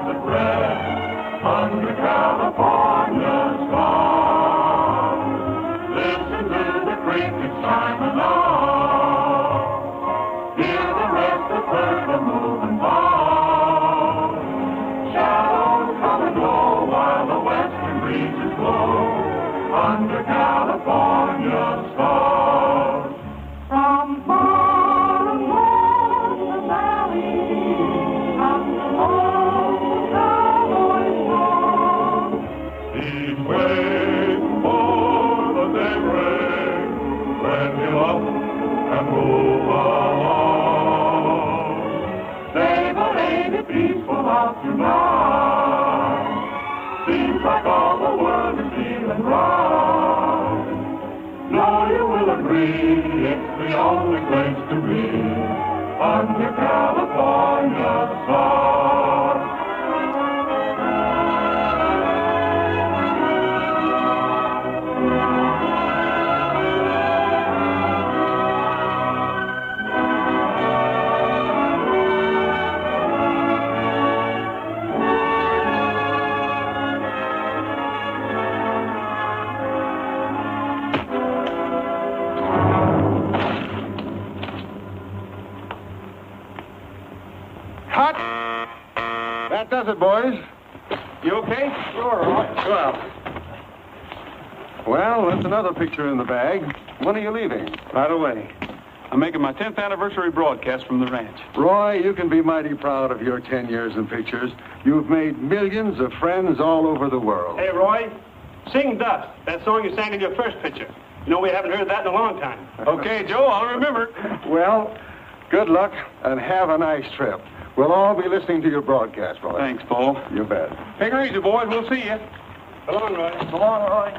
that rest under California stars. Listen to the crickets chime along. Hear the restless bird a moving by. Shadows come and go while the western breezes blow under California stars. From far across the valley comes the home cowboy song. He's waiting for the daybreak when he'll up and move along. Save a lady peaceful out tonight. Seems like all the world is feeling right. Know you will agree, it's the only place to be under California stars. That does it, boys. You okay? Sure, all right. Well, that's another picture in the bag. When are you leaving? Right away. I'm making my 10th anniversary broadcast from the ranch. Roy, you can be mighty proud of your 10 years in pictures. You've made millions of friends all over the world. Hey, Roy, sing Dust, that song you sang in your first picture. You know, we haven't heard that in a long time. Okay, Joe, I'll remember. Well, good luck and have a nice trip. We'll all be listening to your broadcast, Roy. Thanks, Paul. You bet. Take her easy, boys. We'll see you. So long, Roy. So long, Roy.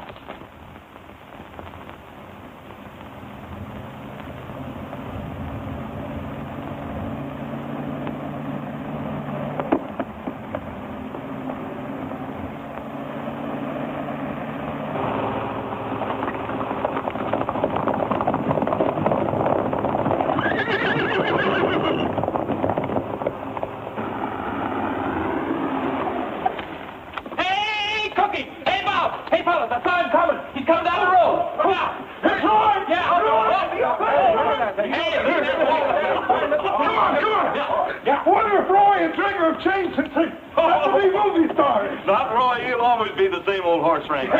Not Roy, he'll always be the same old horse wrangler.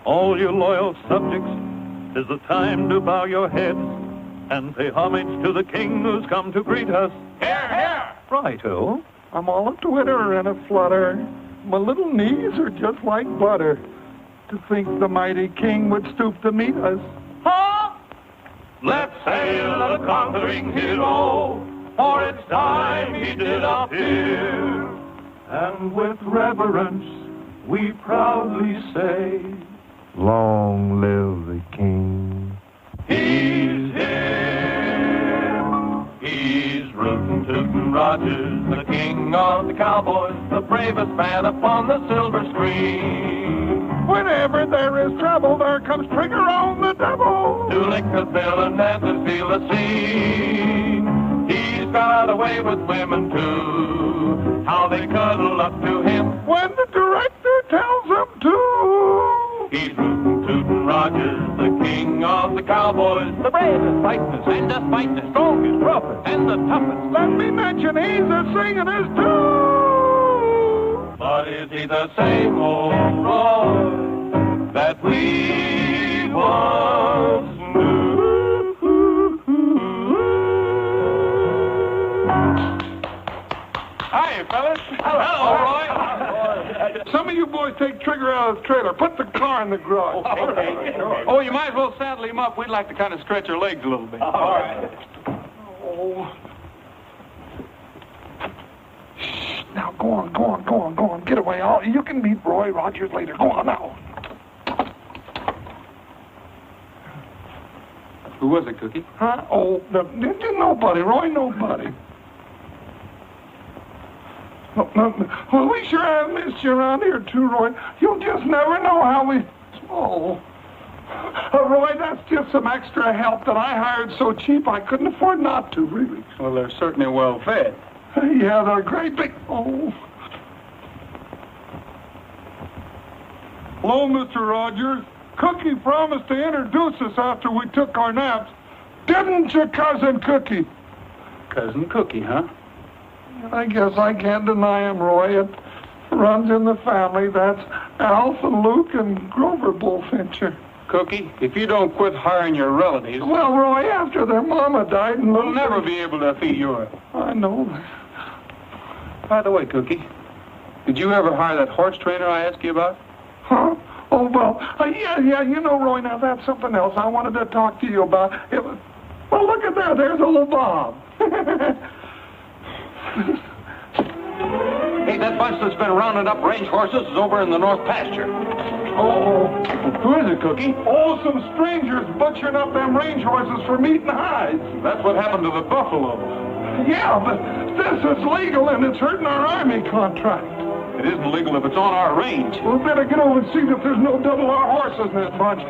All you loyal subjects, 'tis the time to bow your heads and pay homage to the king who's come to greet us. Here, here! Righto. I'm all a twitter and a flutter. My little knees are just like butter. To think the mighty king would stoop to meet us. Huh? Let's hail the conquering hero, for it's time he did appear. And with reverence we proudly say, long live the king. He's here. He's rootin' tootin' Rogers, the king of the cowboys, the bravest man upon the silver screen. Whenever there is trouble, there comes Trigger on the double. To lick the bill and dancers feel the scene. He's got a way with women, too. How they cuddle up to him when the director tells them to. He's rootin' tootin' Rogers, the king of the cowboys, the bravest, fightin'est, and just fightin'est, strongest, roughest, and the toughest. Let me mention he's a singing'est, too. But is he the same old Roy that we once knew? Hi, fellas. Hello, Roy. Some of you boys take Trigger out of the trailer. Put the car in the garage. Oh, you might as well saddle him up. We'd like to kind of stretch our legs a little bit. All right. Oh. Shh. Now, go on. Get away. You can meet Roy Rogers later. Go on now. Who was it, Cookie? Huh? Oh, nobody, Roy, nobody. Well, we sure have missed you around here, too, Roy. You'll just never know how we... Oh. Roy, that's just some extra help that I hired so cheap I couldn't afford not to, really. Well, they're certainly well fed. Yeah, they're great big... Oh. Hello, Mr. Rogers. Cookie promised to introduce us after we took our naps. Didn't you, Cousin Cookie? Cousin Cookie, huh? I guess I can't deny him, Roy. It runs in the family. That's Alf and Luke and Grover Bullfincher. Cookie, if you don't quit hiring your relatives... Well, Roy, after their mama died and... we'll never be able to feed your... I know that. By the way, Cookie, did you ever hire that horse trainer I asked you about? Huh? Oh, well, yeah, you know, Roy, now that's something else I wanted to talk to you about. It was... Well, look at there. There's old Bob. Hey, that bunch that's been rounding up range horses is over in the north pasture. Oh. Who is it, Cookie? Oh, some strangers butchering up them range horses for meat and hides. That's what happened to the buffalo. Yeah, but this is legal and it's hurting our army contract. It isn't legal if it's on our range. We'll better get over and see that there's no double R horses in that bunch.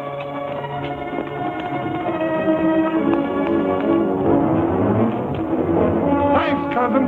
Thanks, cousin.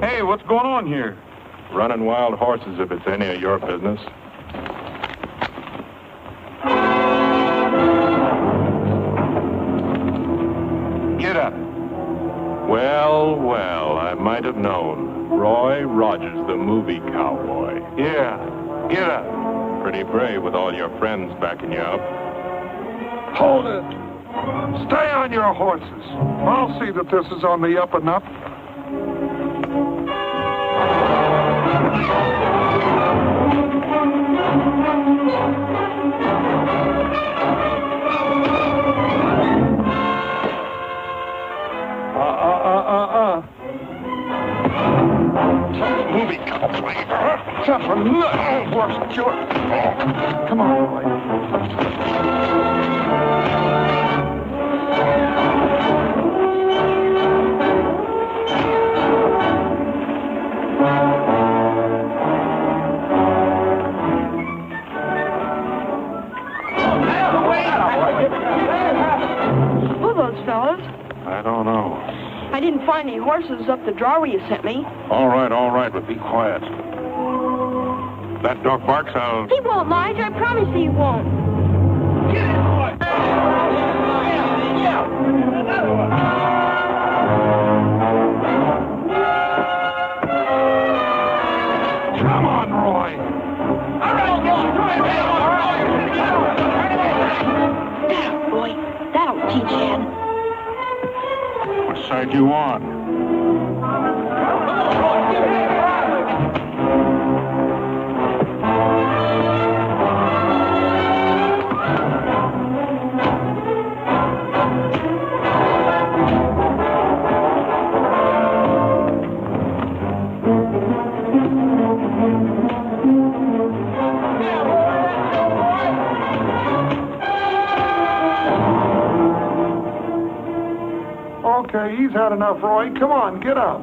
Hey, what's going on here? Running wild horses if it's any of your business. Get up. Well, I might have known. Roy Rogers, the movie cowboy. Yeah, get up. Pretty brave with all your friends backing you up. Hold it. Stay on your horses. I'll see that this is on the up and up. Movie cowboy. Tough a little horse, George. Come on, Roy. Who are those fellas? I don't know. I didn't find any horses up the draw where you sent me. All right, but be quiet. That dog barks out. He won't, Lige. I promise he won't. Come on, Roy. Now, Roy, that'll teach Ed. What side you on? Okay, he's had enough, Roy. Come on, get up.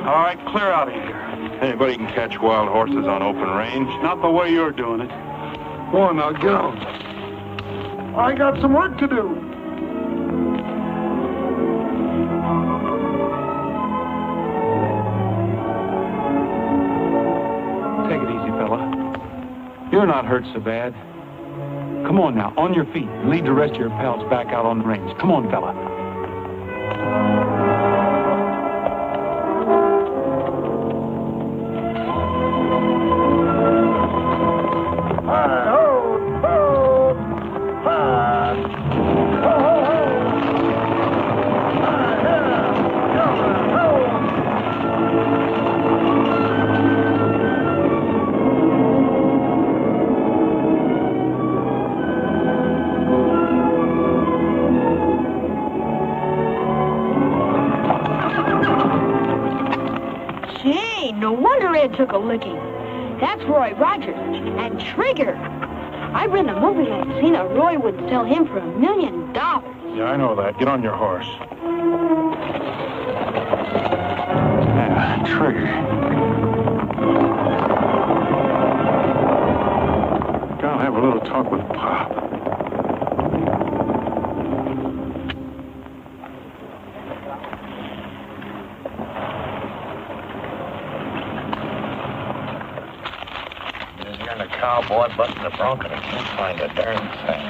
All right, clear out of here. Anybody can catch wild horses on open range. Not the way you're doing it. Go on now, get on. I got some work to do. Take it easy, fella. You're not hurt so bad. Come on now, on your feet. Lead the rest of your pals back out on the range. Come on, fella. No wonder Ed took a licking. That's Roy Rogers and Trigger. I read in a movie I'd seen a Roy would sell him for $1 million. Yeah, I know that. Get on your horse. Trigger. Gotta have a little talk with Pop. Cowboy butting the bronco and I can't find a darn thing.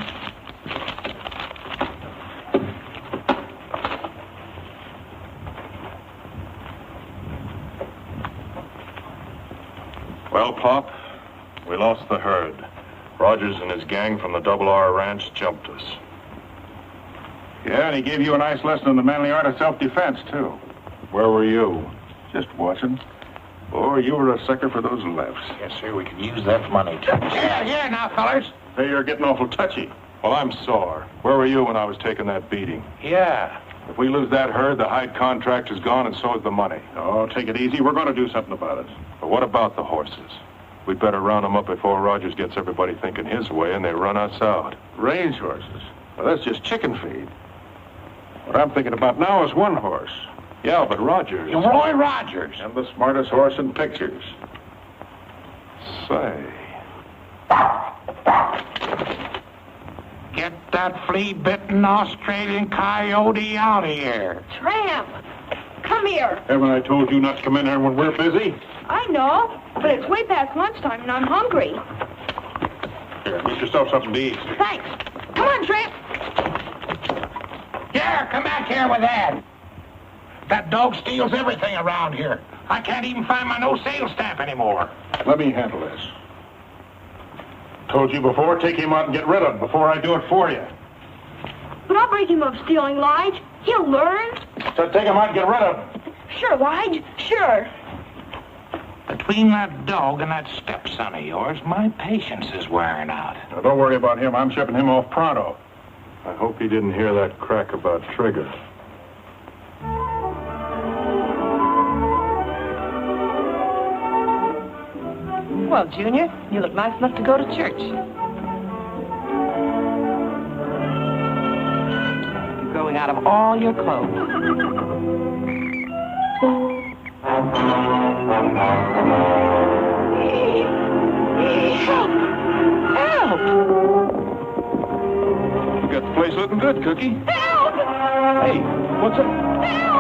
Well, Pop, we lost the herd. Rogers and his gang from the Double R Ranch jumped us. Yeah, and he gave you a nice lesson in the manly art of self-defense, too. Where were you? Just watching. Or you were a sucker for those lefts. Yes, sir, we could use that money, too. Yeah, now, fellas. Hey, you're getting awful touchy. Well, I'm sore. Where were you when I was taking that beating? Yeah. If we lose that herd, the hide contract is gone and so is the money. Oh, take it easy. We're going to do something about it. But what about the horses? We'd better round them up before Rogers gets everybody thinking his way and they run us out. Range horses. Well, that's just chicken feed. What I'm thinking about now is one horse. Yeah, but Rogers... Roy Rogers. And the smartest horse in pictures. Say... Get that flea-bitten Australian coyote out of here. Tramp, come here. Haven't I told you not to come in here when we're busy? I know, but it's way past lunchtime and I'm hungry. Here, get yourself something to eat. Thanks. Come on, Tramp. Here, come back here with that. That dog steals everything around here. I can't even find my no sale stamp anymore. Let me handle this. Told you before, take him out and get rid of him before I do it for you. But I'll break him of stealing, Lige. He'll learn. So take him out and get rid of him. Sure, Lige, sure. Between that dog and that stepson of yours, my patience is wearing out. Now, don't worry about him. I'm shipping him off pronto. I hope he didn't hear that crack about Trigger. Well, Junior, you look nice enough to go to church. You're growing out of all your clothes. Help! Help! You got the place looking good, Cookie. Help! Hey, what's up? Help!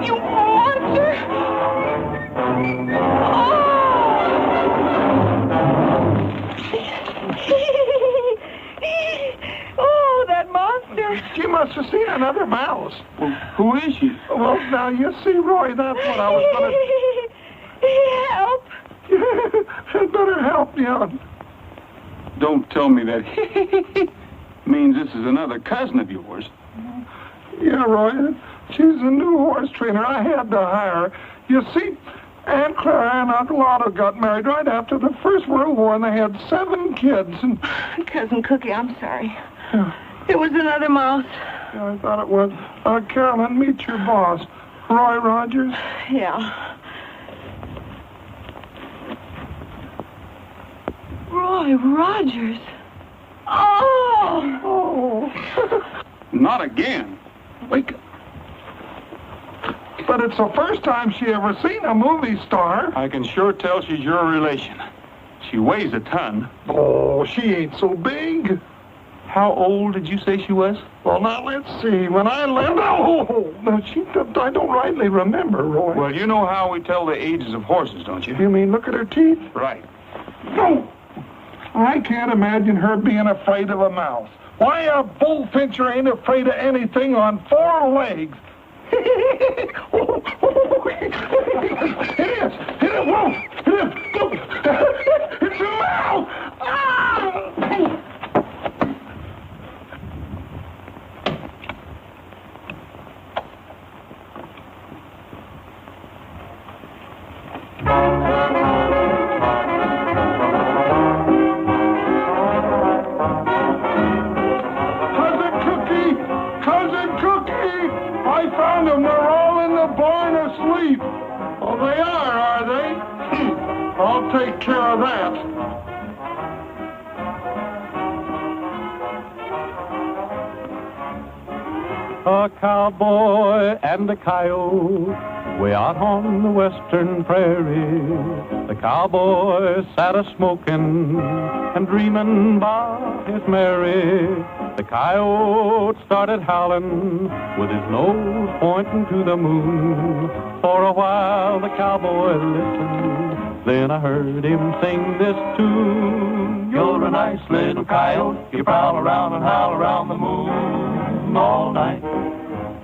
You monster! Oh, that monster! She must have seen another mouse. Well, who is she? Well, now you see, Roy, that's what I was Help! gonna... Better help me out. Don't tell me that means this is another cousin of yours. Yeah, Roy, she's a new horse trainer. I had to hire her. You see, Aunt Clara and Uncle Otto got married right after the First World War, and they had 7 kids. And Cousin Cookie, I'm sorry. It It was another mouse. Yeah, I thought it was. Carolyn, meet your boss, Roy Rogers. Yeah. Roy Rogers. Oh! Not again. Wake up. But it's the first time she ever seen a movie star. I can sure tell she's your relation. She weighs a ton. Oh, she ain't so big. How old did you say she was? Well, now, let's see. When I left... Oh, no, I don't rightly remember, Roy. Well, you know how we tell the ages of horses, don't you? You mean look at her teeth? Right. No. I can't imagine her being afraid of a mouse. Why, a bullfincher ain't afraid of anything on 4 legs. It is. Whoa. It's a mouse. Ah! Cousin Cookie, I found them. They're all in the barn asleep. Oh, they are they? I'll take care of that. A cowboy and a coyote way out on the western prairie. The cowboy sat a-smoking and dreaming about his Mary. The coyote started howling with his nose pointing to the moon. For a while the cowboy listened, then I heard him sing this tune. You're a nice little coyote, you prowl around and howl around the moon all night.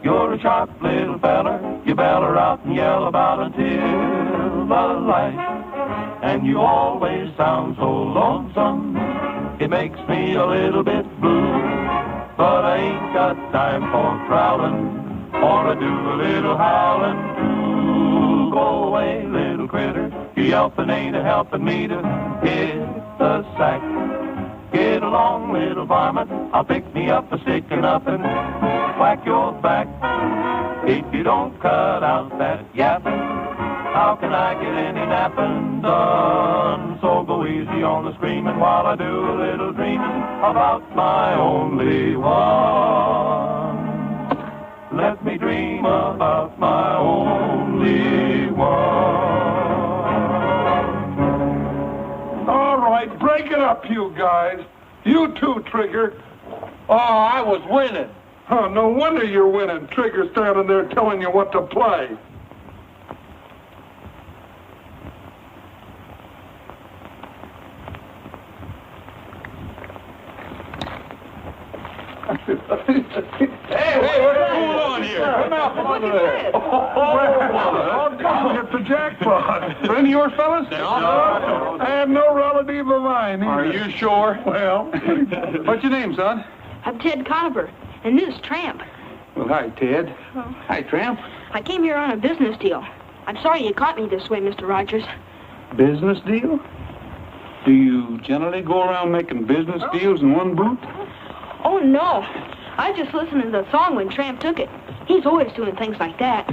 You're a sharp little feller, you beller out and yell about until the light. And you always sound so lonesome, it makes me a little bit blue. But I ain't got time for prowling, or to do a little howling too. Go away, little critter, you yelping ain't a helping me to hit the sack. Get along, little varmint, I'll pick me up a stick and up and whack your back. If you don't cut out that yapping, how can I get any napping done? So go easy on the screaming while I do a little dreaming about my only one. Let me dream about my only one. All right, break it up, you guys. You too, Trigger. Oh, I was winning. Oh, no wonder you're winning. Trigger standing there telling you what to play. Hey, what's going on here? Come out from under there. It's the jackpot. Friend of yours, fellas? No. I have no relative of mine either. Are you sure? Well, What's your name, son? I'm Ted Conover, and this is Tramp. Well, hi, Ted. Oh. Hi, Tramp. I came here on a business deal. I'm sorry you caught me this way, Mr. Rogers. Business deal? Do you generally go around making business deals in one boot? Oh, no. I just listened to the song when Tramp took it. He's always doing things like that.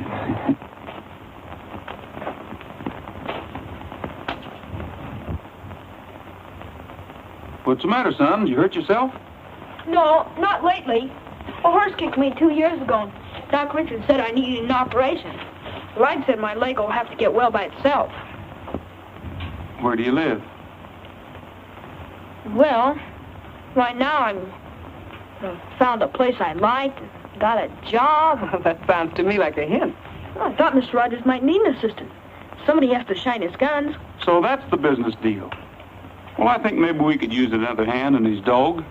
What's the matter, son? Did you hurt yourself? No, not lately. A horse kicked me 2 years ago. Doc Richards said I needed an operation. Ride said my leg will have to get well by itself. Where do you live? Well, right now I'm found a place I liked, got a job. Well, that sounds to me like a hint. I thought Mr. Rogers might need an assistant. Somebody has to shine his guns. So that's the business deal. Well, I think maybe we could use another hand in his dog.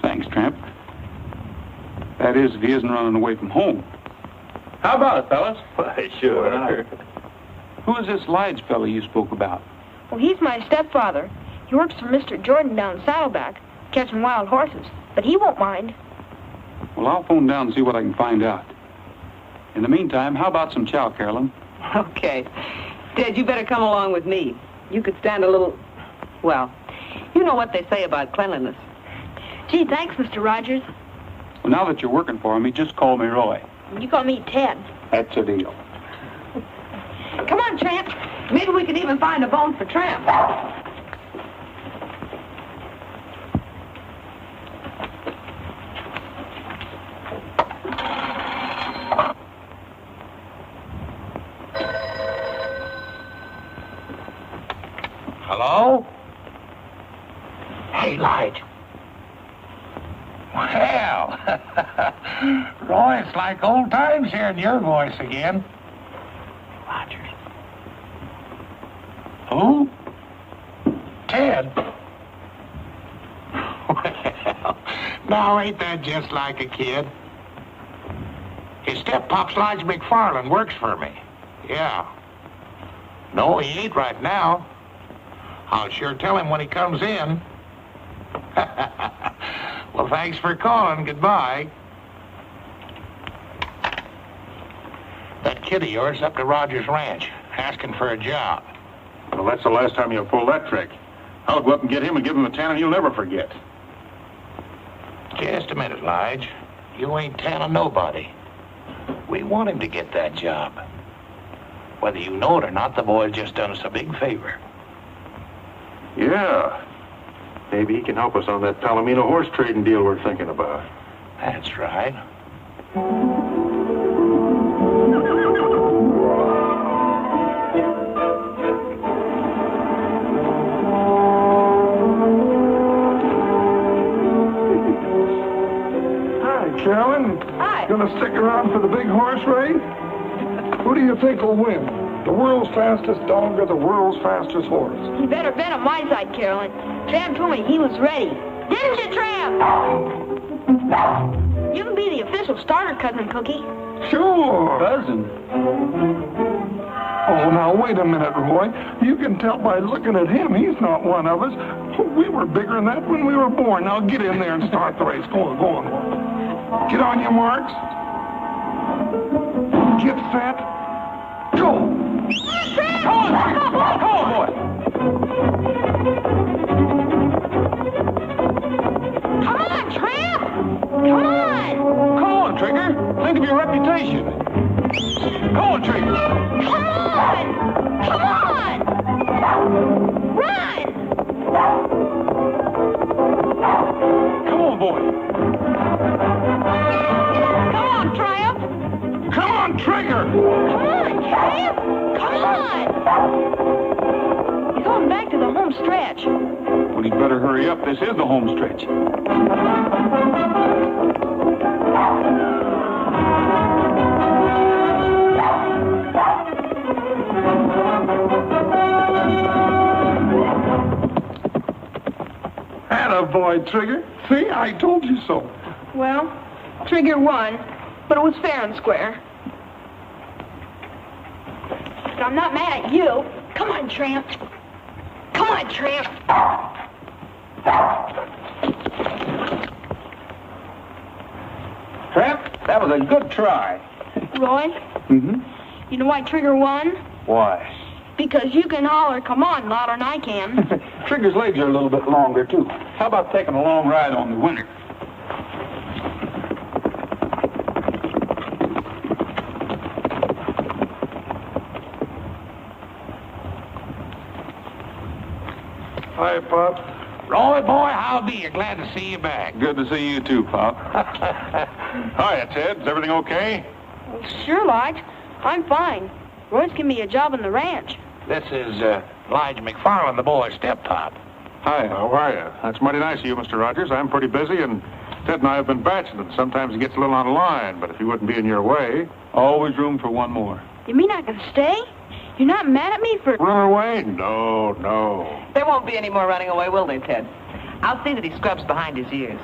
Thanks, Tramp. That is, if he isn't running away from home. How about it, fellas? Why, sure. Who is this Lige fellow you spoke about? Well, he's my stepfather. He works for Mr. Jordan down Saddleback, catching wild horses. But he won't mind. Well, I'll phone down and see what I can find out. In the meantime, how about some chow, Carolyn? Okay. Ted, you better come along with me. You could stand a little... Well, you know what they say about cleanliness. Gee, thanks, Mr. Rogers. Well, now that you're working for me, just call me Roy. You call me Ted. That's a deal. Come on, Tramp. Maybe we could even find a bone for Tramp. Hello? Hey, Lige. Well, Roy, it's like old times hearing your voice again. Rogers. Who? Ted. Well, now ain't that just like a kid? His step-pop's Lige McFarland works for me. Yeah. No, he ain't right now. I'll sure tell him when he comes in. Well, thanks for calling. Goodbye. That kid of yours up to Rogers Ranch, asking for a job. Well, that's the last time you'll pull that trick. I'll go up and get him and give him a tanning you'll never forget. Just a minute, Lige. You ain't tanning nobody. We want him to get that job. Whether you know it or not, the boy's just done us a big favor. Yeah. Maybe he can help us on that Palomino horse trading deal we're thinking about. That's right. Hi, Carolyn. Hi. Gonna stick around for the big horse race? Who do you think will win? The world's fastest dog or the world's fastest horse? You better bet on my side, Carolyn. Tramp told me he was ready. Didn't you, Tramp? You can be the official starter, Cousin Cookie. Sure. Cousin? Oh, now, wait a minute, Roy. You can tell by looking at him, he's not one of us. We were bigger than that when we were born. Now, get in there and start the race. Go on, go on, Roy. Get on your marks. Get set. Go. Come on, boy. Come on, Tramp! Come on! Come on, Trigger. Think of your reputation. Come on, Trigger. Come on! Come on! Run! Come on, boy. Come on, Triumph! Come on, Trigger. Come on, Tramp! Come on! He's going back to the home stretch. Well, he'd better hurry up. This is the home stretch. Attaboy, Trigger. See, I told you so. Well, Trigger won, but it was fair and square. But I'm not mad at you. Come on, Tramp. Come on, Tramp. Tramp, that was a good try. Roy, Mm-hmm. you know why Trigger won? Why? Because you can holler, come on, louder than I can. Trigger's legs are a little bit longer, too. How about taking a long ride on the winner? Hi, Pop. Roy, boy, I'll be glad to see you back. Good to see you, too, Pop. Hiya, Ted. Is everything okay? Sure, Lige. I'm fine. Roy's giving me a job on the ranch. This is Lige McFarland, the boy's step-pop. Hi, how are you? That's mighty nice of you, Mr. Rogers. I'm pretty busy, and Ted and I have been bachelors. Sometimes he gets a little on the line, but if he wouldn't be in your way... Always room for one more. You mean I can stay? You're not mad at me for... Run away? No, no. There won't be any more running away, will they, Ted? I'll see that he scrubs behind his ears.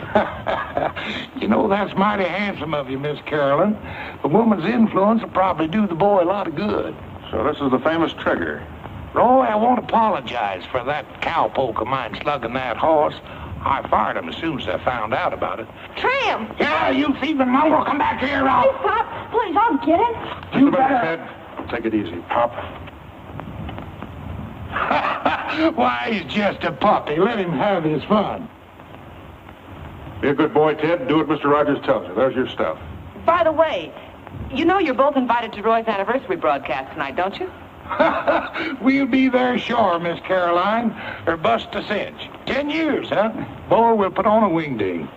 You know, that's mighty handsome of you, Miss Carolyn. A woman's influence will probably do the boy a lot of good. So this is the famous Trigger. Roy, I won't apologize for that cowpoke of mine slugging that horse. I fired him as soon as I found out about it. Tramp! Yeah, you thieving mongrel, come back here, Please, Pop. Please, I'll get him. Just a minute, Ted. Take it easy, Pop. Why, he's just a puppy. Let him have his fun. Be a good boy, Ted. Do what Mr. Rogers tells you. There's your stuff. By the way, you know you're both invited to Roy's anniversary broadcast tonight, don't you? We'll be there sure, Miss Caroline, or bust a cinch. 10 years, huh? Boy, we'll put on a wingding.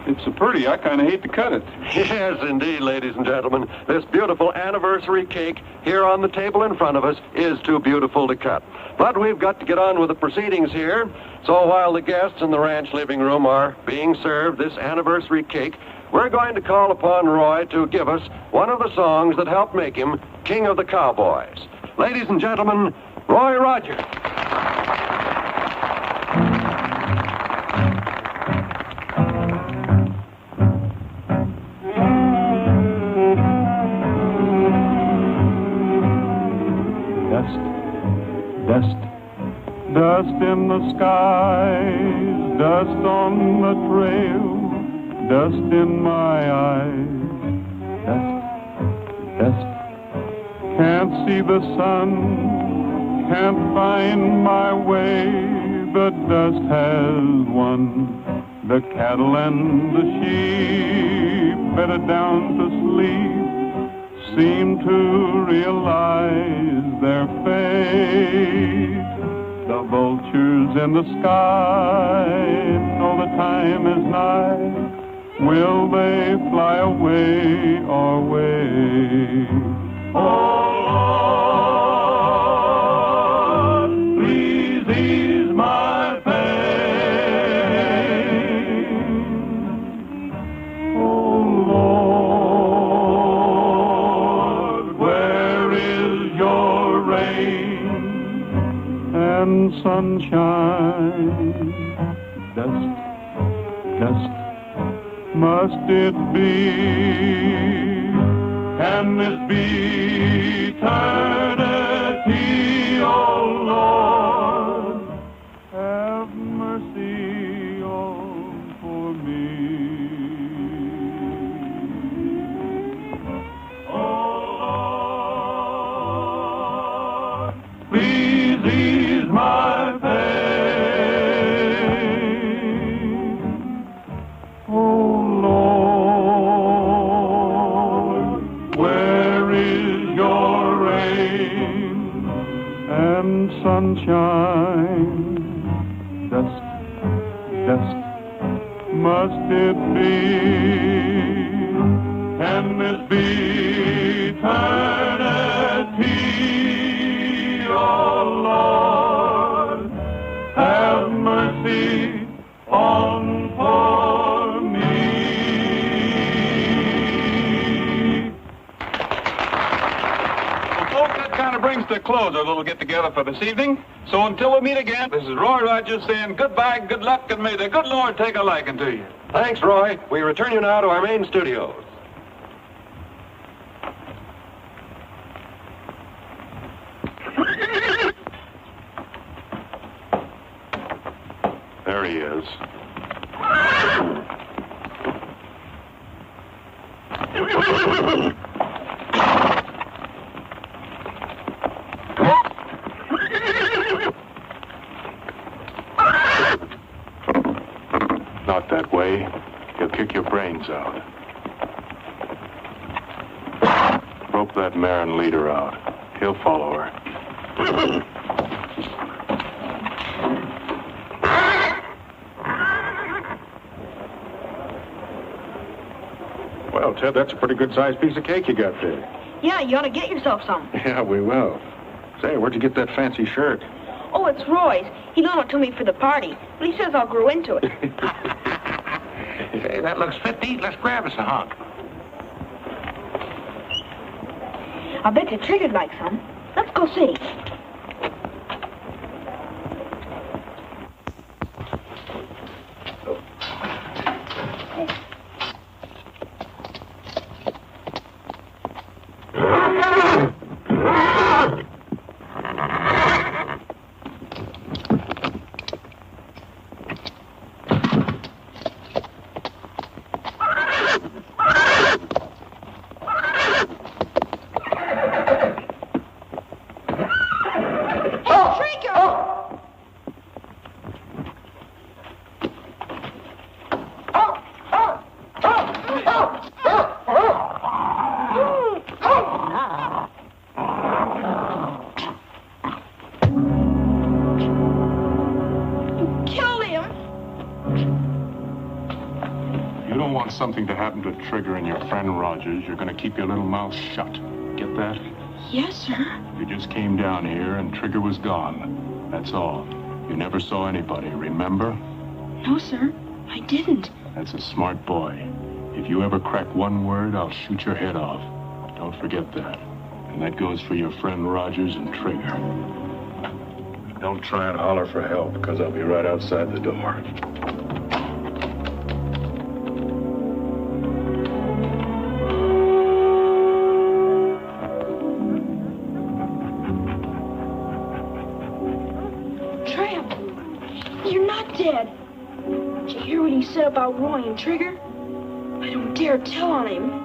It's so pretty, I kind of hate to cut it. Yes, indeed, ladies and gentlemen. This beautiful anniversary cake here on the table in front of us is too beautiful to cut. But we've got to get on with the proceedings here. So while the guests in the ranch living room are being served this anniversary cake, we're going to call upon Roy to give us one of the songs that helped make him King of the Cowboys. Ladies and gentlemen, Roy Rogers. Dust in the skies, dust on the trail, dust in my eyes, dust. Can't see the sun, can't find my way, the dust has won. The cattle and the sheep, bedded down to sleep, seem to realize their fate. The vultures in the sky know the time is nigh. Will they fly away or wait? Oh, Lord, please ease my pain. Oh, Lord, where is your rain and sunshine? Dust, must it be? Can this be eternity, oh Lord? Have mercy for me. Oh Lord, please ease my pain. Oh Lord, where is your rain and sunshine? Dust, must it be? Can this be eternity? Oh Lord, have mercy on poor me. Well, folks, that kind of brings to a close our little get-together for this evening. So until we meet again, this is Roy Rogers saying goodbye, good luck, and may the good Lord take a liking to you. Thanks, Roy. We return you now to our main studios. There he is. Not that way. He'll kick your brains out. Rope that mare and lead her out. He'll follow her. Well, Ted, that's a pretty good-sized piece of cake you got there. Yeah, you ought to get yourself some. Yeah, we will. Say, where'd you get that fancy shirt? Oh, it's Roy's. He loaned it to me for the party, but he says I'll grow into it. Say, that looks fit to eat. Let's grab us a hunk. I bet you Trigger'd like some. Let's go see. Killed him. You don't want something to happen to Trigger and your friend Rogers. You're going to keep your little mouth shut. Get that? Yes, sir. You just came down here and Trigger was gone. That's all. You never saw anybody, remember? No, sir. I didn't. That's a smart boy. If you ever crack one word, I'll shoot your head off. Don't forget that. And that goes for your friend Rogers and Trigger. Don't try and holler for help, because I'll be right outside the door. Tramp, you're not dead. Did you hear what he said about Roy and Trigger? I don't dare tell on him.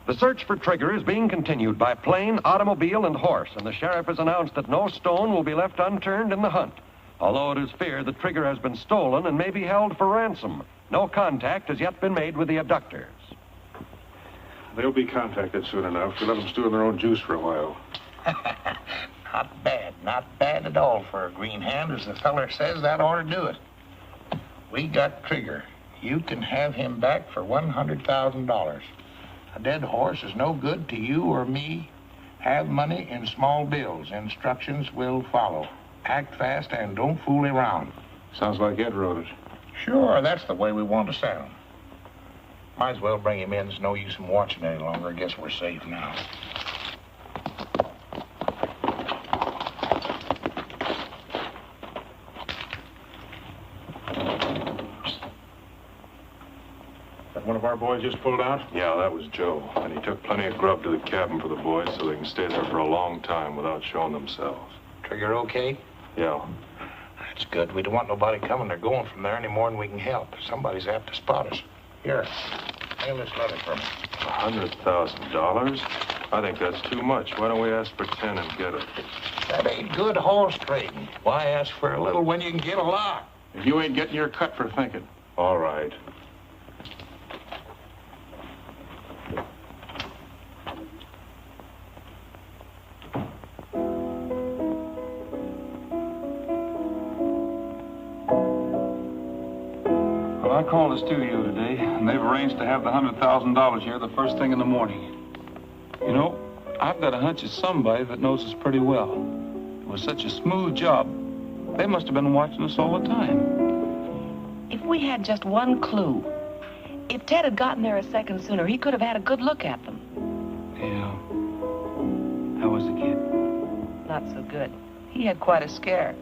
The search for Trigger is being continued by plane, automobile, and horse, and the sheriff has announced that no stone will be left unturned in the hunt. Although it is feared that Trigger has been stolen and may be held for ransom, no contact has yet been made with the abductors. They'll be contacted soon enough. We'll let them stew in their own juice for a while. Not bad at all for a green hand. As the feller says, that ought to do it. We got Trigger. You can have him back for $100,000. A dead horse is no good to you or me. Have money in small bills. Instructions will follow. Act fast and don't fool around. Sounds like Ed wrote it. Sure, that's the way we want to sound. Might as well bring him in. There's no use in watching any longer. I guess we're safe now. One of our boys just pulled out? Yeah, that was Joe. And he took plenty of grub to the cabin for the boys so they can stay there for a long time without showing themselves. Trigger okay? Yeah. That's good. We don't want nobody coming or going from there any more than we can help. Somebody's apt to spot us. Here, hang this letter for me. $100,000? I think that's too much. Why don't we ask for 10 and get it? That ain't good horse trading. Why ask for a little when you can get a lot? If you ain't getting your cut for thinking. All right. Well, I called the studio today, and they've arranged to have the $100,000 here the first thing in the morning. You know, I've got a hunch it's somebody that knows us pretty well. It was such a smooth job. They must have been watching us all the time. If we had just one clue, if Ted had gotten there a second sooner, he could have had a good look at them. Yeah. How was the kid? Not so good. He had quite a scare.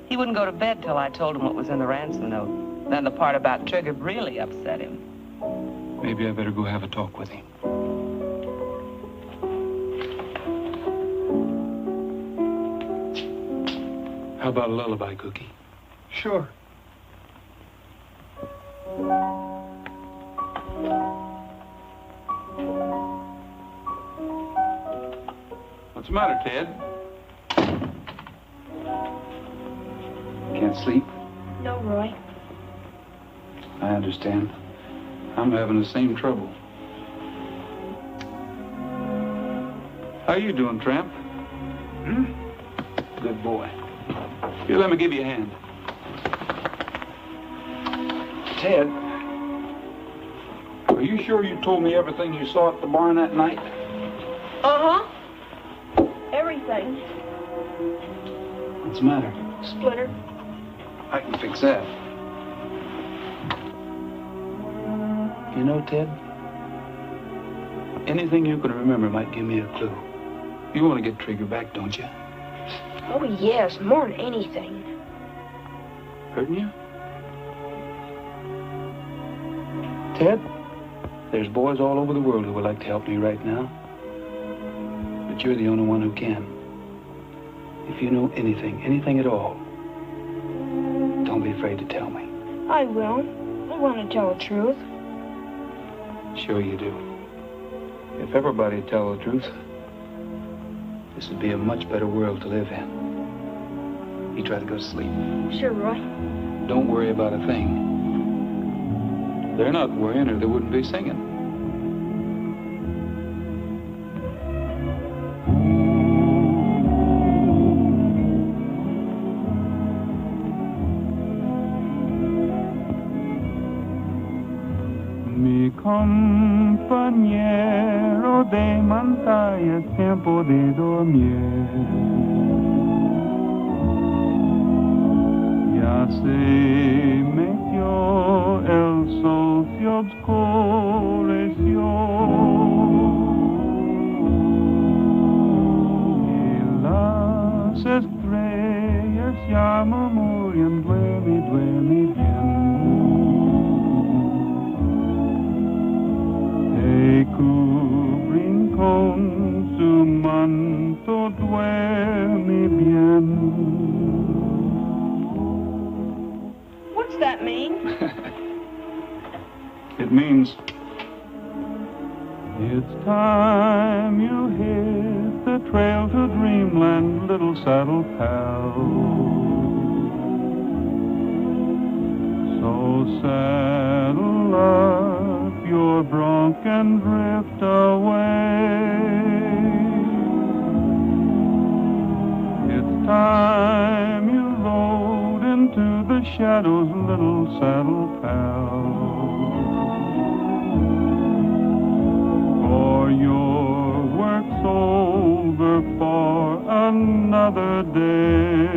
He wouldn't go to bed till I told him what was in the ransom note. Then the part about Trigger really upset him. Maybe I better go have a talk with him. How about a lullaby, Cookie? Sure. What's the matter, Ted? Can't sleep? No, Roy. I understand. I'm having the same trouble. How you doing, Tramp? Good boy. Here, let me give you a hand. Ted, are you sure you told me everything you saw at the barn that night? Uh-huh. Everything. What's the matter? Splitter. I can fix that. You know, Ted, anything you can remember might give me a clue. You want to get Trigger back, don't you? Oh, yes, more than anything. Hurting you? Ted, there's boys all over the world who would like to help me right now. But you're the only one who can. If you know anything at all, don't be afraid to tell me. I will. I want to tell the truth. Sure you do. If everybody would tell the truth, this would be a much better world to live in. You try to go to sleep. Sure, Roy. Don't worry about a thing. They're not worrying or they wouldn't be singing. Mi compañero de montaña, es tiempo de dormir. Ya se metió el sol, se oscureció. Y las estrellas ya murmuran, duerme, duerme bien. Te cubren con su manto, duerme bien. What's that mean? It means it's time you hit the trail to dreamland, little saddle pal. So saddle up your bronc and drift away. It's time you rode into the shadows, little saddle pal. For your work's over for another day.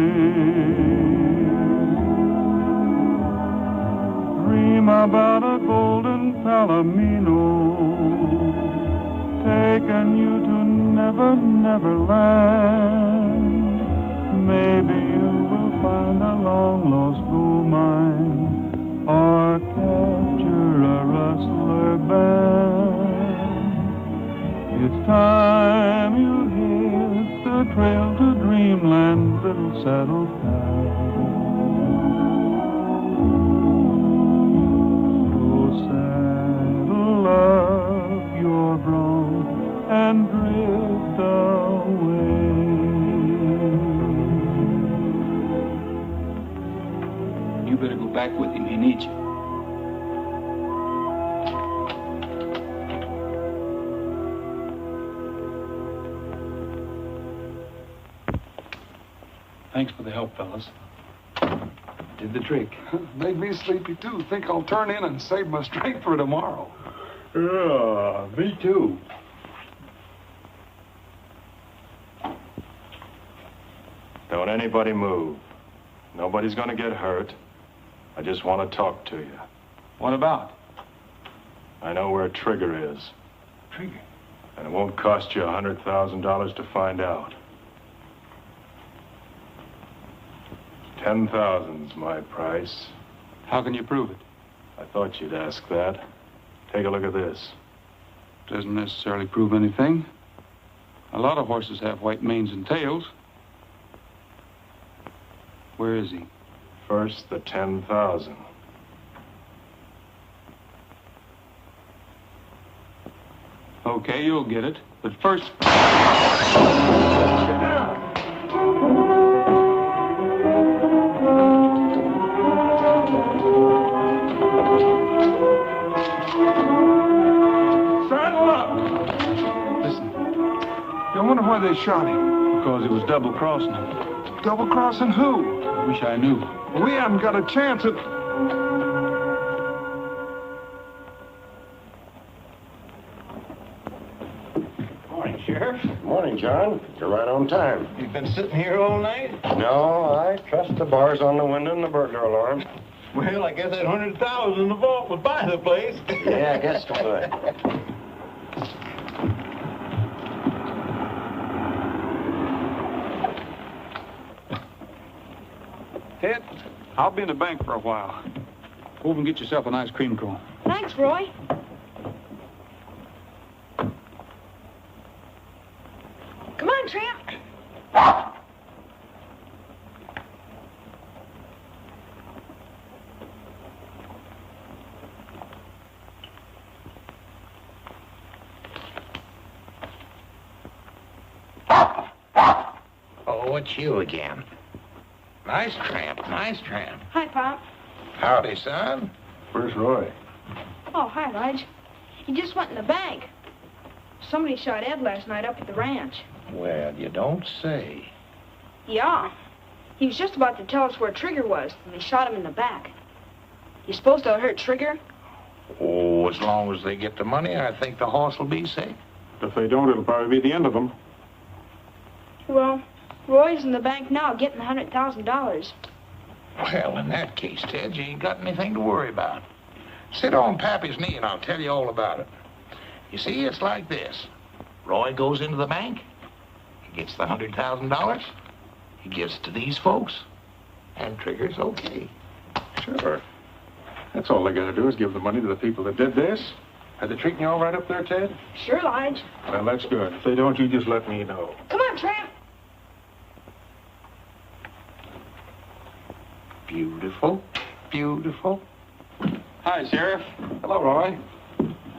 Dream about a golden palomino, taking you to never, never land. Maybe you will find a long-lost gold mine, or capture a rustler band. It's time you hit the trail to dreamland, little saddle pal. better go back with him. He needs you. Thanks for the help, fellas. Did the trick. Made me sleepy, too. Think I'll turn in and save my strength for tomorrow. Yeah, me too. Don't anybody move. Nobody's gonna get hurt. I just want to talk to you. What about? I know where Trigger is. Trigger? And it won't cost you $100,000 to find out. 10,000's my price. How can you prove it? I thought you'd ask that. Take a look at this. Doesn't necessarily prove anything. A lot of horses have white manes and tails. Where is he? First, the 10,000. Okay, you'll get it. But first... Saddle up! Listen, I wonder why they shot him. because it was double-crossing him. Double-crossing who? I wish I knew. We haven't got a chance at... Morning, Sheriff. Morning, John. You're right on time. You've been sitting here all night? No, I trust the bars on the window and the burglar alarm. Well, I guess that 100,000 in the vault would buy the place. Yeah, I guess so. Good. Ted, I'll be in the bank for a while. Go over and get yourself an ice cream cone. Thanks, Roy. Come on, Tramp. Oh, it's you again. Nice tramp, nice tramp. Hi, Pop. Howdy, son. Where's Roy? Oh, hi, Lige. He just went in the bank. Somebody shot Ed last night up at the ranch. Well, you don't say. Yeah. He was just about to tell us where Trigger was, and they shot him in the back. You supposed to hurt Trigger? Oh, as long as they get the money, I think the horse will be safe. If they don't, it'll probably be the end of them. Well, Roy's in the bank now getting $100,000. Well, in that case, Ted, you ain't got anything to worry about. Sit on Pappy's knee and I'll tell you all about it. You see, it's like this. Roy goes into the bank. He gets the $100,000. He gives it to these folks. And Trigger's okay. Sure. That's all they gotta do is give the money to the people that did this. Are they treating you all right up there, Ted? Sure, Lige. Well, that's good. If they don't, you just let me know. Come on, Tramp. Beautiful, beautiful. Hi, Sheriff. Hello, Roy.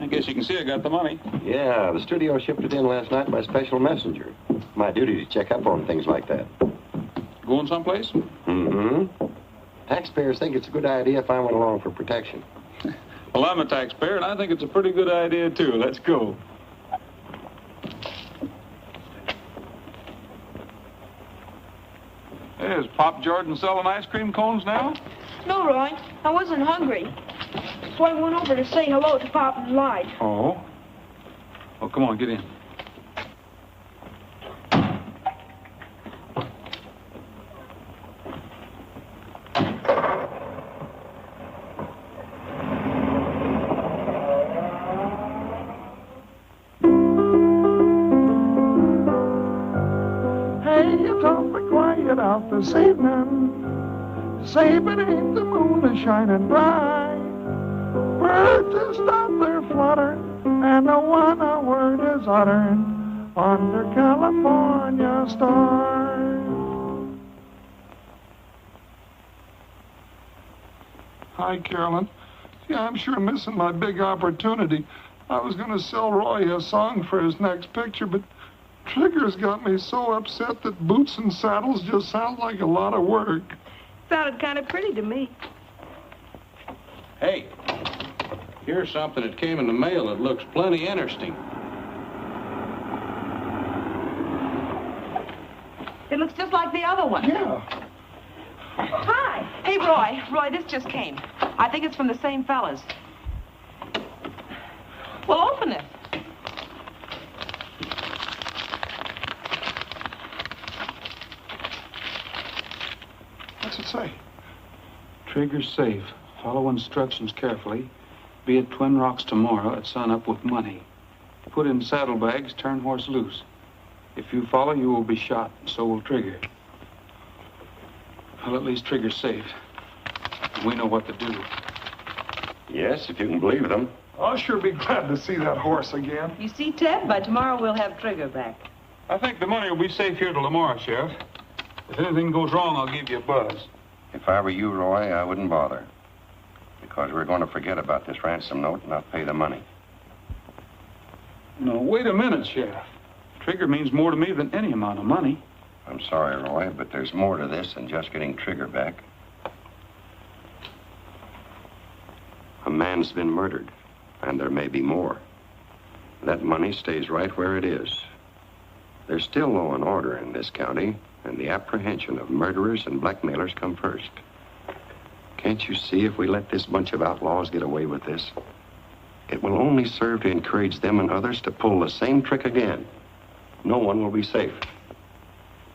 I guess you can see I got the money. Yeah, the studio shipped it in last night by special messenger. My duty to check up on things like that. Going someplace? Mm-hmm. Taxpayers think it's a good idea if I went along for protection. Well, I'm a taxpayer, and I think it's a pretty good idea, too. Let's go. Hey, is Pop Jordan selling ice cream cones now? No, Roy. I wasn't hungry. So I went over to say hello to Pop and Lige. Oh? Well, come on, get in. Out this evening, save it ain't the moon is shining bright. Birds have stopped their fluttering, and no one a word is uttered under California stars. Hi, Carolyn. Yeah, I'm sure missing my big opportunity. I was going to sell Roy a song for his next picture, but Trigger's got me so upset that boots and saddles just sound like a lot of work. Sounded kind of pretty to me. Hey, here's something that came in the mail that looks plenty interesting. It looks just like the other one. Yeah. Hi. Hey, Roy. Roy, this just came. I think it's from the same fellas. Well, open it. What's it say? Trigger's safe. Follow instructions carefully. Be at Twin Rocks tomorrow at sunup with money. Put in saddlebags, turn horse loose. If you follow, you will be shot, and so will Trigger. Well, at least Trigger's safe. We know what to do. Yes, if you can believe them. I'll sure be glad to see that horse again. You see, Ted, by tomorrow we'll have Trigger back. I think the money will be safe here till tomorrow, Sheriff. If anything goes wrong, I'll give you a buzz. If I were you, Roy, I wouldn't bother. Because we're going to forget about this ransom note and not pay the money. No, wait a minute, Sheriff. Trigger means more to me than any amount of money. I'm sorry, Roy, but there's more to this than just getting Trigger back. A man's been murdered, and there may be more. That money stays right where it is. There's still law and order in this county, and the apprehension of murderers and blackmailers come first. Can't you see if we let this bunch of outlaws get away with this, it will only serve to encourage them and others to pull the same trick again. No one will be safe.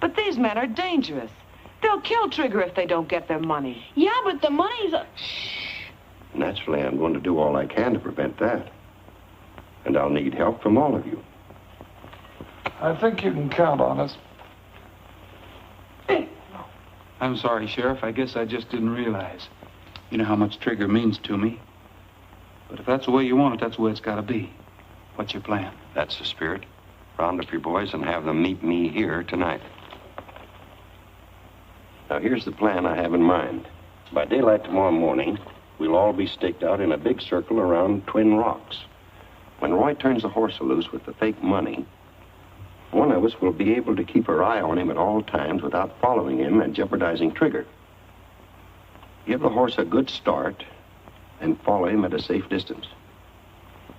But these men are dangerous. They'll kill Trigger if they don't get their money. Yeah, but the money's... Naturally, I'm going to do all I can to prevent that. And I'll need help from all of you. I think you can count on us. I'm sorry, Sheriff. I guess I just didn't realize. You know how much Trigger means to me. But if that's the way you want it, that's the way it's got to be. What's your plan? That's the spirit. Round up your boys and have them meet me here tonight. Now, here's the plan I have in mind. By daylight tomorrow morning, we'll all be staked out in a big circle around Twin Rocks. When Roy turns the horse loose with the fake money, one of us will be able to keep our eye on him at all times without following him and jeopardizing Trigger. Give the horse a good start and follow him at a safe distance.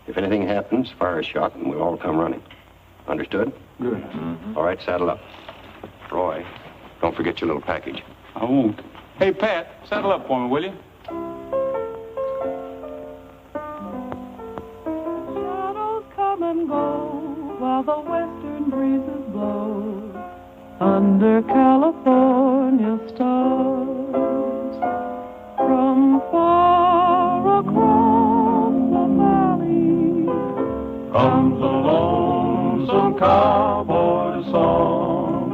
If anything happens, fire a shot and we'll all come running. Understood? Good. Mm-hmm. All right, saddle up. Roy, don't forget your little package. I won't. Hey, Pat, saddle up for me, will you? Shadows come and go while the western breezes blow under California stars. From far across the valley comes a lonesome cowboy song.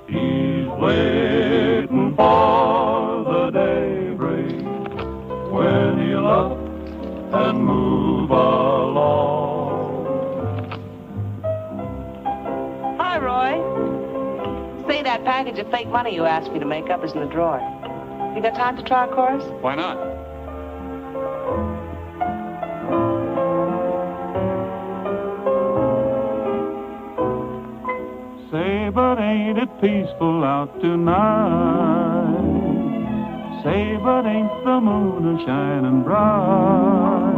He's waiting for the daybreak when he'll up and move along. Hi, Roy. Say, that package of fake money you asked me to make up is in the drawer. You got time to try a chorus? Why not? Say, but ain't it peaceful out tonight? Say, but ain't the moon a-shining bright?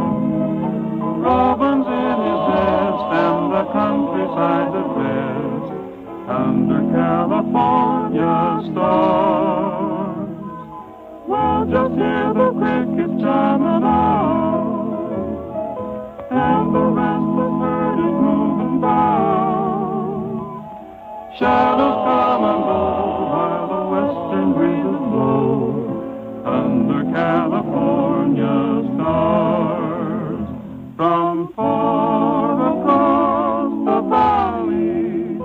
Robin's in his nest and the countryside's at best under California stars. Well, just hear the crickets chiming out, and the restless herd is moving by. Shadows come and go while the western breezes blow under California stars. From far across the valley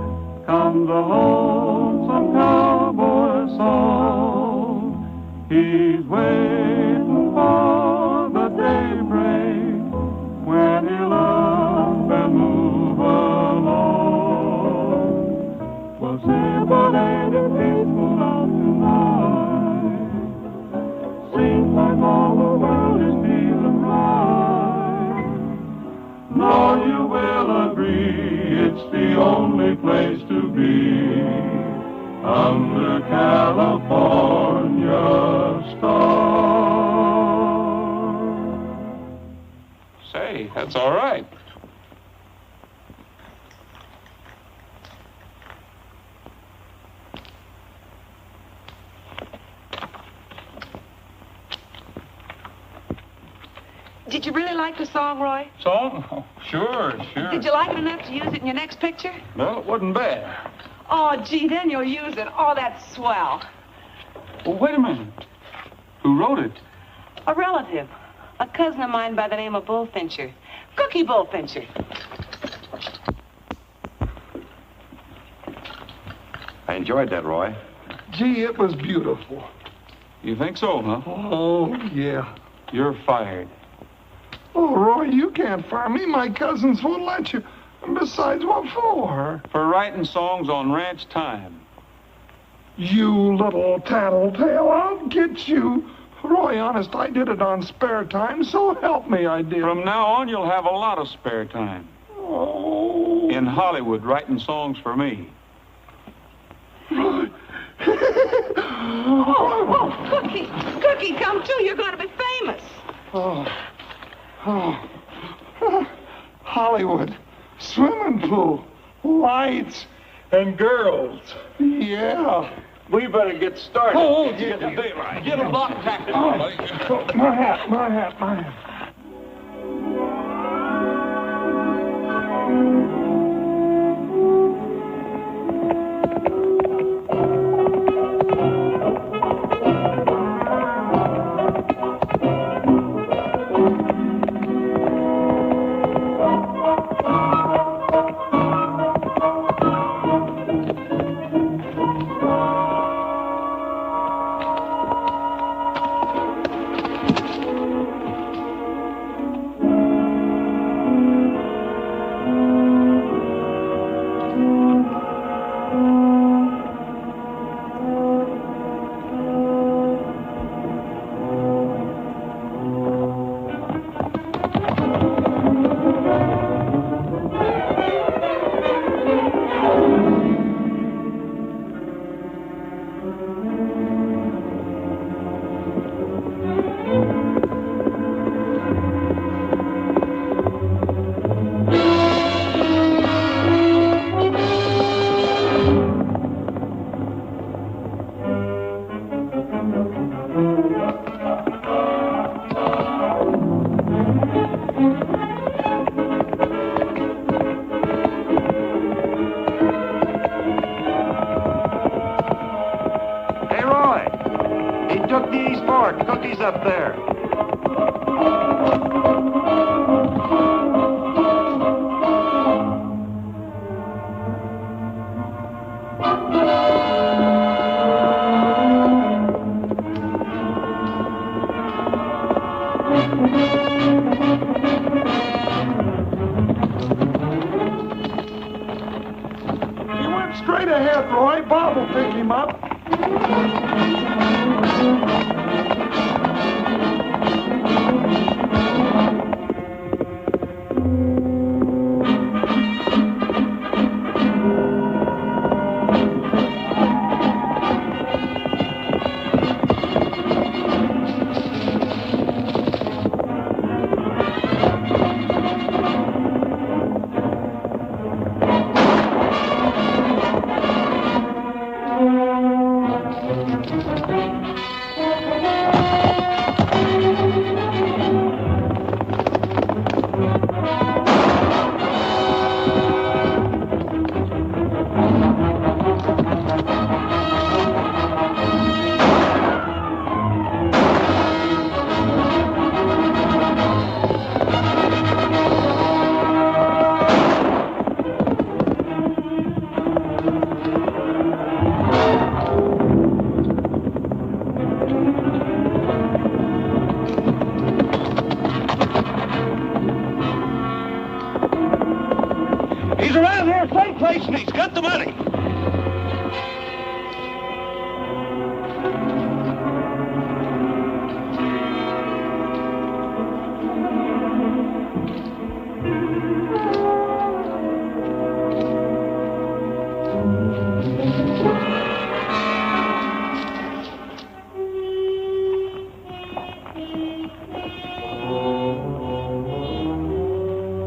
comes a lonesome cowboy song. He's waiting for the daybreak when he'll up and move along. Well, say, but ain't it peaceful out tonight? Seems like all the world is feeling right. Now you will agree it's the only place to be under California stars. That's all right. Did you really like the song, Roy? Song? Oh, sure. Did you like it enough to use it in your next picture? Well, it wasn't bad. Oh, gee, then you'll use it. Oh, that's swell. Well, wait a minute. Who wrote it? A relative. A cousin of mine by the name of Bullfincher. Cookie Bullfincher. I enjoyed that, Roy. Gee, it was beautiful. You think so, huh? Oh, yeah. You're fired. Oh, Roy, you can't fire me. My cousins won't let you. And besides, what for? For writing songs on ranch time. You little tattletale, I'll get you. Roy, honest, I did it on spare time, so help me, I did. From now on, you'll have a lot of spare time. Oh. In Hollywood, writing songs for me. Roy. Oh, Cookie. Cookie, come too. You're going to be famous. Oh. Hollywood. Swimming pool. Lights. And girls. Yeah. We better get started. Oh, get the daylight. Get a block packed. My hat. Cookie's up there. He went straight ahead, Roy. Bob will pick him up. He's around here someplace and he's got the money.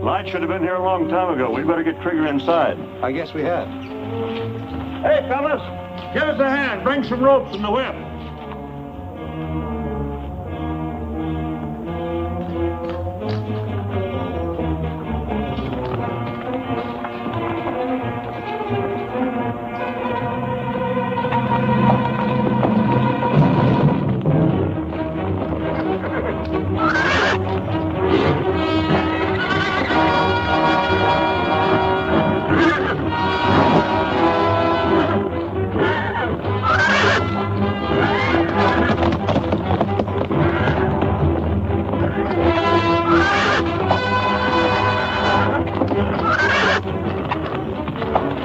Light should have been here a long time ago. We'd better get Trigger inside. I guess we have. Hey, fellas, give us a hand. Bring some ropes and the whip.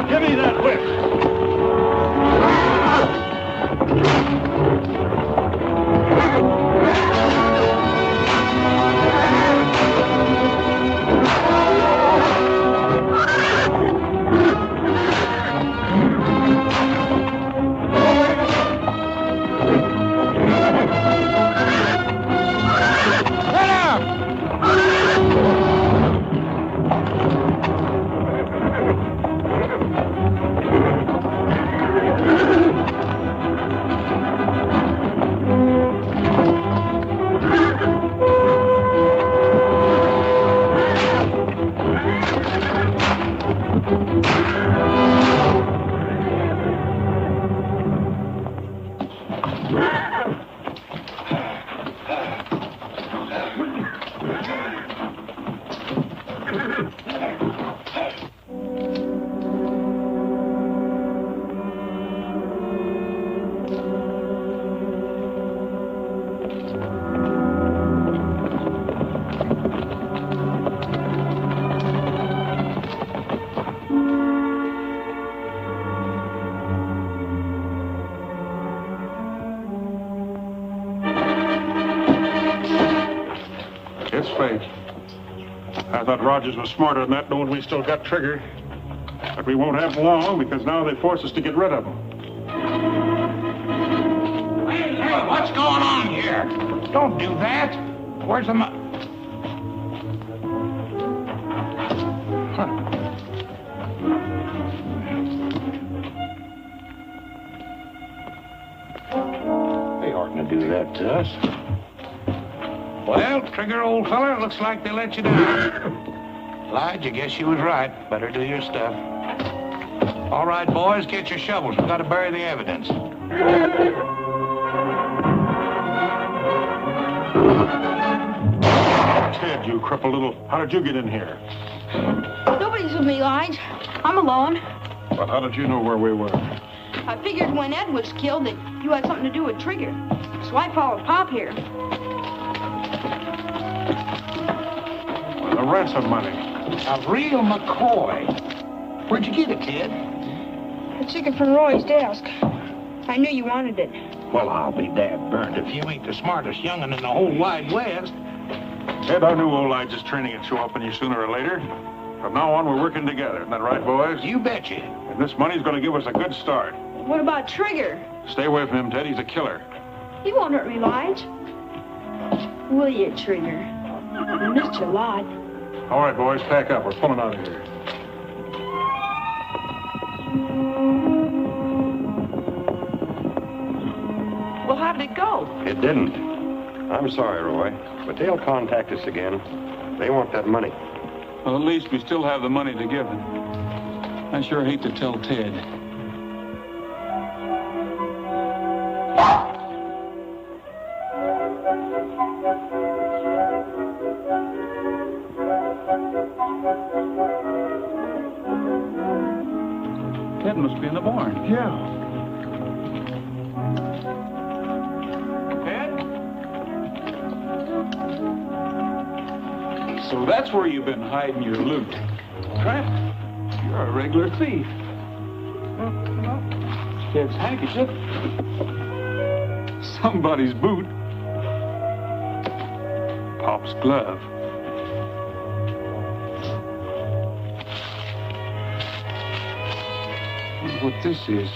Give me that whip. It's fate. I thought Rogers was smarter than that, knowing we still got Trigger. But we won't have him long, because now they force us to get rid of him. Hey, what's going on here? Don't do that. Where's the They oughtn't to do that to us. Well, Trigger, old fella, looks like they let you down. Lige, I guess you was right. Better do your stuff. All right, boys, get your shovels. We've got to bury the evidence. Ted, you crippled little... How did you get in here? Nobody's with me, Lige. I'm alone. But how did you know where we were? I figured when Ed was killed that you had something to do with Trigger. So I followed Pop here. The ransom money. A real McCoy. Where'd you get it, Ted? I took it from Roy's desk. I knew you wanted it. Well, I'll be dad burned if you ain't the smartest young'un in the whole wide West. Ted, I knew old Lige's training would show up on you sooner or later. From now on, we're working together. Isn't that right, boys? You betcha. And this money's going to give us a good start. What about Trigger? Stay away from him, Ted. He's a killer. He won't hurt me, Lige. Will you, Trigger? I missed you a lot. All right, boys, pack up. We're pulling out of here. Well, how did it go? It didn't. I'm sorry, Roy, but they'll contact us again. They want that money. Well, at least we still have the money to give them. I sure hate to tell Ted. Ted must be in the barn. Yeah. So that's where you've been hiding your loot. Tramp, you're a regular thief. Ted's handkerchief. Somebody's boot. Pop's glove. Wonder what this is.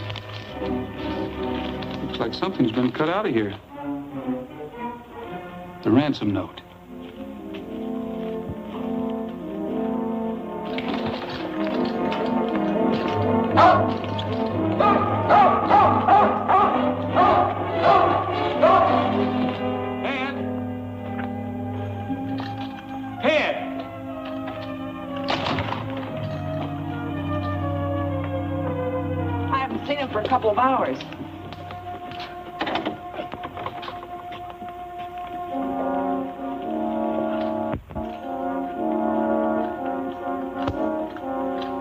Looks like something's been cut out of here. The ransom note. I haven't seen him for a couple of hours.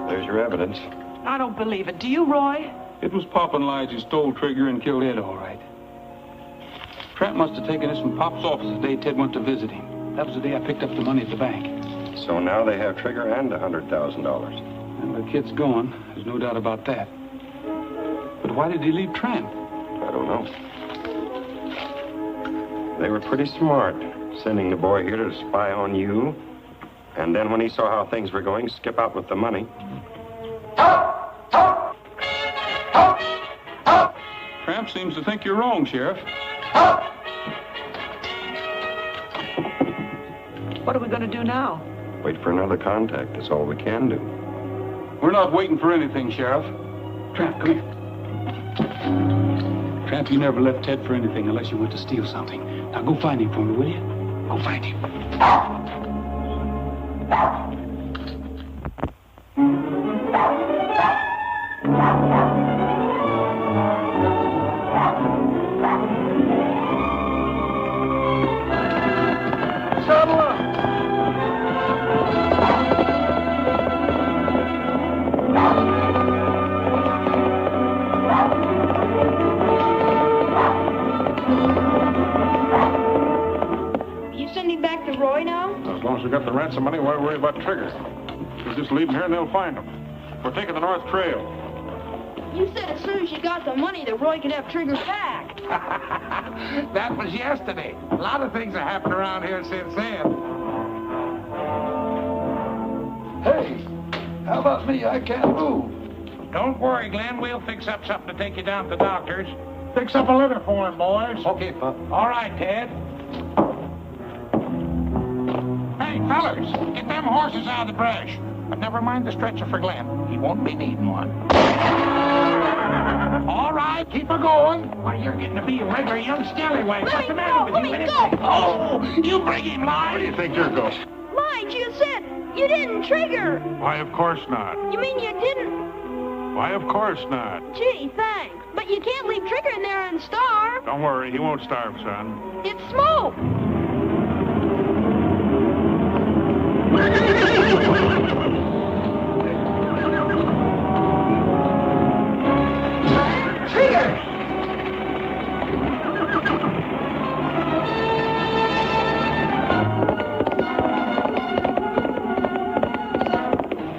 There's your evidence. I don't believe it. Do you, Roy? It was Pop and Lige who stole Trigger and killed Ed, all right. Tramp must have taken this from Pop's office the day Ted went to visit him. That was the day I picked up the money at the bank. So now they have Trigger and $100,000. And the kid's gone. There's no doubt about that. But why did he leave Tramp? I don't know. They were pretty smart, sending the boy here to spy on you. And then when he saw how things were going, skip out with the money. Tramp seems to think you're wrong, Sheriff. What are we going to do now? Wait for another contact. That's all we can do. We're not waiting for anything, Sheriff. Tramp, come here. Tramp, you never left Ted for anything unless you went to steal something. Now go find him for me, will you? Go find him. Saddle up! You sending back to Roy now? As long as we got the ransom money, why worry about Trigger? We'll just leave him here and they'll find him. We're taking the North Trail. You said as soon as you got the money that Roy could have Trigger back. That was yesterday. A lot of things have happened around here since then. Hey, how about me? I can't move. Don't worry, Glenn. We'll fix up something to take you down to the doctor's. Fix up a litter for him, boys. Okay, Pop. All right, Ted. Hey, fellers, get them horses out of the brush. But never mind the stretcher for Glenn. He won't be needing one. All right, keep her going. Why, you're getting to be a regular young scallywag. What's the matter with you? Let me go. Oh, you bring him, Lige. Where do you think you're going? Lige, you said you didn't trigger. Why, of course not. You mean you didn't? Why, of course not. Gee, thanks. But you can't leave Trigger in there and starve. Don't worry, he won't starve, son. It's smoke. Trigger!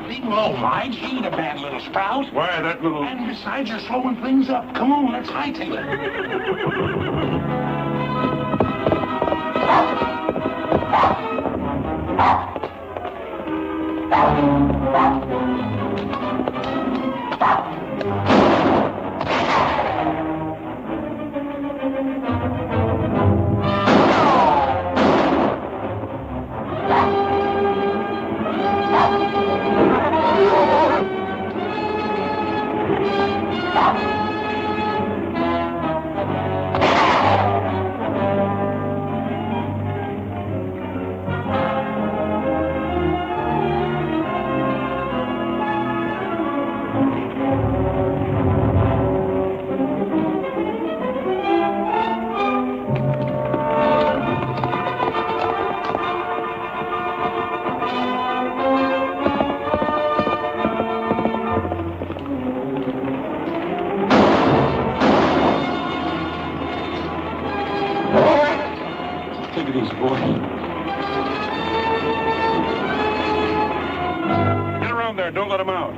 Leave him alone, Lige. He ain't a bad little sprout. Why, that little... And besides, you're slowing things up. Come on, let's hightail it. Take it easy, boy. Get around there. Don't let him out.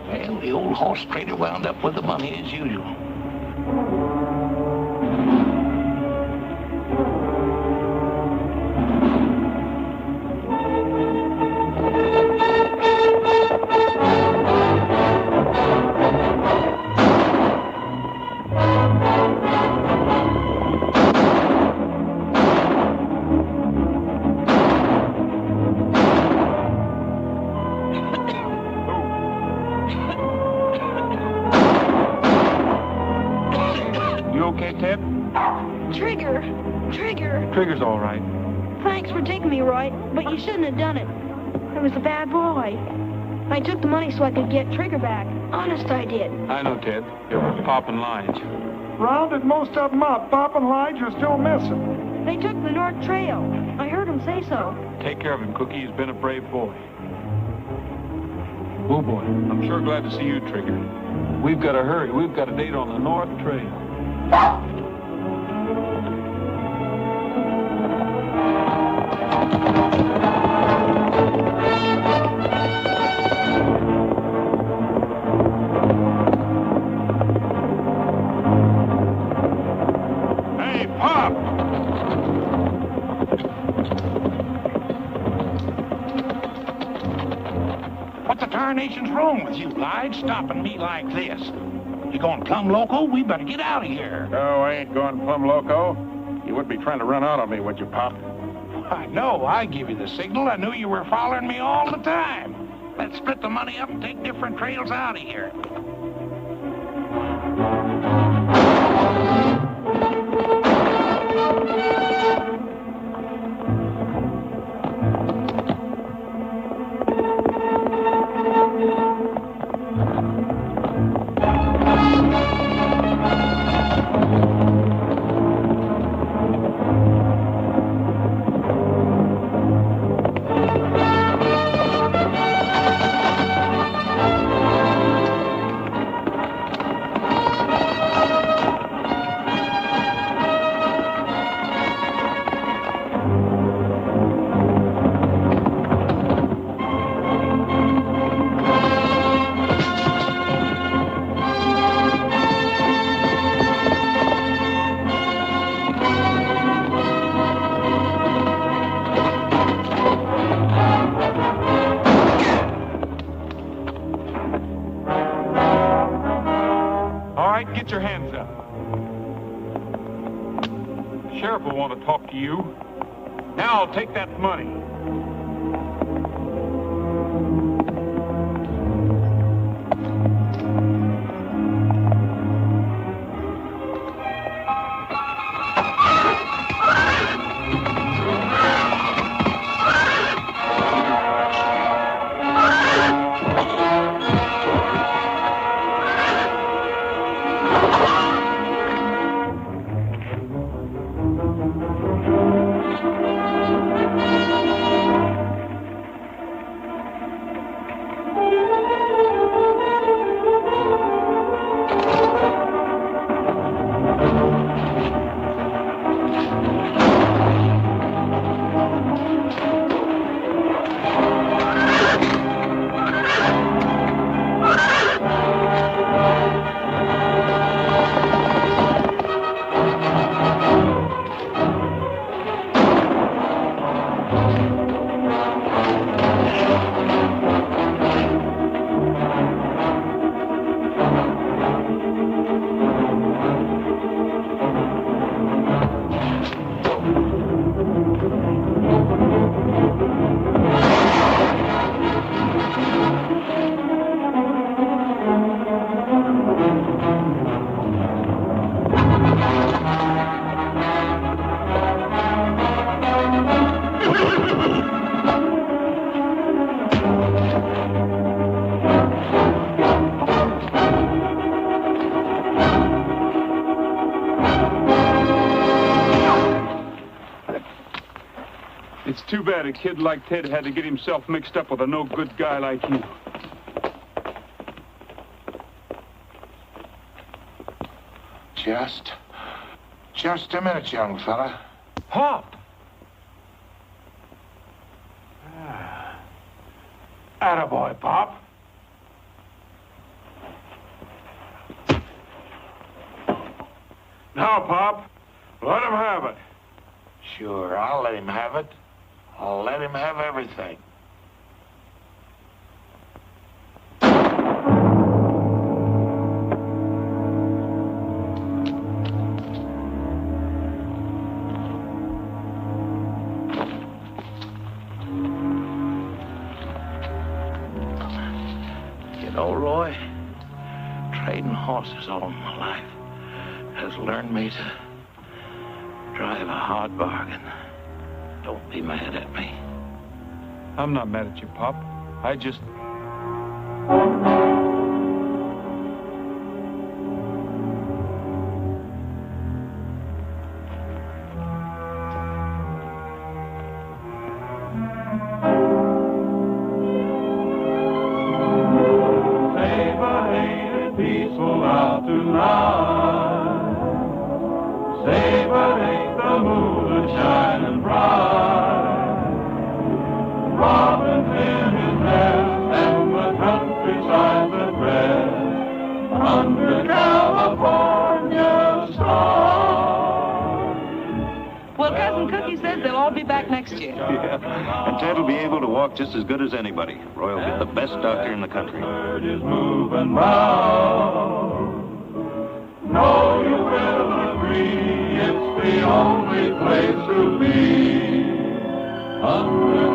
Well, the old horse trader wound up with the money as usual. You okay, Ted? Trigger! Trigger's all right. Thanks for taking me, Roy, but you shouldn't have done it. I was a bad boy. I took the money so I could get Trigger back. Honest, I did. I know, Ted. It was Pop and Lige. Rounded most of them up. Pop and Lige are still missing. They took the North Trail. I heard them say so. Take care of him, Cookie. He's been a brave boy. Oh, boy. I'm sure glad to see you, Trigger. We've got to hurry. We've got a date on the North Trail. Hey, Pop! What the tarnation's wrong with you, Lige, stopping me like this? You going plumb loco? We better get out of here. No, I ain't going plumb loco. You wouldn't be trying to run out on me, would you, Pop? I know. I give you the signal. I knew you were following me all the time. Let's split the money up and take different trails out of here. Get your hands up. The sheriff will want to talk to you. Now I'll take that money. It's too bad a kid like Ted had to get himself mixed up with a no-good guy like you. Just a minute, young fella. Pop! Attaboy, Pop. Now, Pop, let him have it. Sure, I'll let him have it. I'll let him have everything. You know, Roy, trading horses all my life, has learned me to drive a hard bargain. Don't be mad at me. I'm not mad at you, Pop. I just... Peaceful out tonight. Say, but ain't the moon shining bright? Robin's in his nest and the countryside's at rest under California stars. Well, Cousin Cookie says they'll all be back next year. Yeah, and Ted will be able to walk just as good as anybody. Roy will get the best doctor in the country. Is moving round. No, you will agree it's the only place to be under